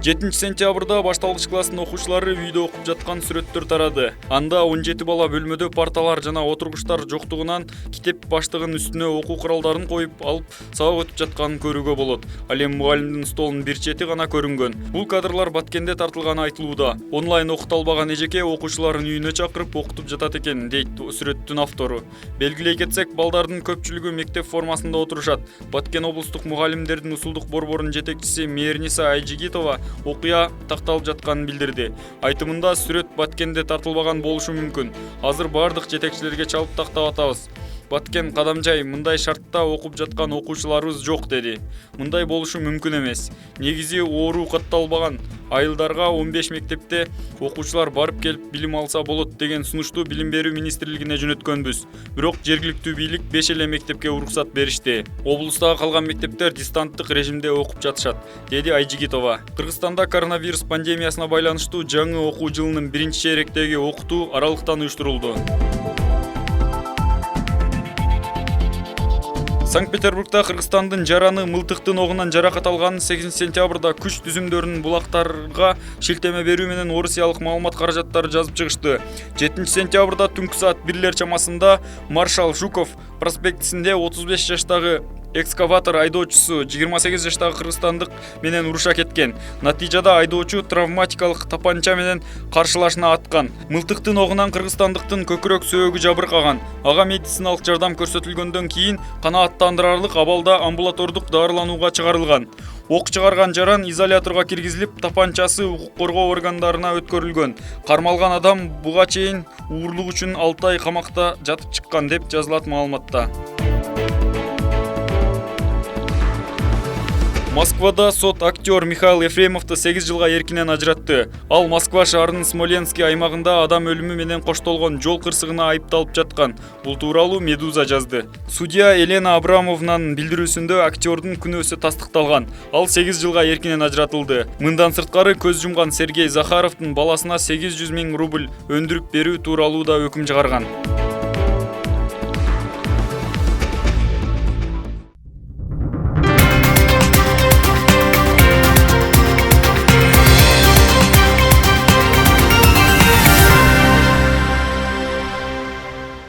7-сентябрда башталгыч класстын окуучулары үйдө окуп жаткан сүрөттөр тарады. Анда 17 бала бөлмөдө парталар жана отургучтар жоктугунан китеп баштыгын үстүнө окуу куралдарын коюп алып сабак өтүп жатканын көрүүгө болот. Ал эми мугалимдин столунун бир чети гана көрүнгөн. Бул кадрлар Баткенде тартылганы айтылууда. Онлайн окута албаган эжеке окуучуларын үйүнө чакырып окутуп жатат экен, дейт сүрөттүн автору. Белгилей кетсек, балдардын көпчүлүгү мектеп формасында отурушат. Баткен облустук мугалимдердин усулдук борборунун жетекчиси Мээрниса Айжигитова окуя такталып жатканын билдирди. Айтымында сүрөт Баткенде тартылбаган болушу мүмкүн. Азыр бардык жетекчилерге чалып тактап атабыз. Баткен кадамжай, мындай шартта окуп жаткан окуучуларыбыз жок, деди. Мындай болушу мүмкүн эмес. Негизи оору катталбаган айылдарга 15 мектепте окуучулар барып келип билим алса болот деген сунушту Билим берүү министрлигине жөнөткөнбүз. Бирок жергиликтүү бийлик 5 эле мектепке уруксат беришти. Облустагы калган мектептер дистанттык режимде окуп жатышат, деди Айжигитова. Кыргызстанда коронавирус пандемиясына байланыштуу жаңы окуу жылынын биринчи чейректеги окутуу аралыктан уюштурулду. Санкт-Петербургда Кыргызстандын жараны мылтыктын огунан жаракат алганын 8-сентябрда күч түзүмдөрүнүн булактарга шилтеме берүү менен Орусиялык маалымат каражаттары жазып чыгышты. 7-сентябрда түнкү саат 1 чамасында Маршал Жуков проспектисинде 35 жаштагы экскаватор айдоочусу 28 жаштагы кыргызстандык менен уруша кеткен. Натыйжада айдоочу травматикалык тапанча менен каршылашына аткан. Мылтыктын огунан кыргызстандыктын көкүрөк сөөгү жабыркаган. Ага медициналык жардам көрсөтүлгөндөн кийин канааттандырарлык абалда амбулатордук дарыланууга чыгарылган. Ок чыгарган жаран изоляторго киргизилип, тапанчасы укук коргоо органдарына өткөрүлгөн. Кармалган адам буга чейин уурлук үчүн 6 ай камакта жатып чыккан деп жазылат маалыматта. Москвада сот актер Михаил Ефремовду 8 жылга эркинен ажыратты. Ал Москва шаарынын Смоленский аймагында адам өлүмү менен коштолгон жол кырсыгына айыпталып жаткан. Бул тууралуу Медуза жазды. Судья Елена Абрамовнанын билдирүүсүндө актердун күнөөсү тастыкталган. Ал 8 жылга эркинен ажыратылды. Мындан сырткары көз жумган Сергей Захаровдун баласына 800 000 рубль өндүрүп берүү тууралуу да өкүм чыгарган.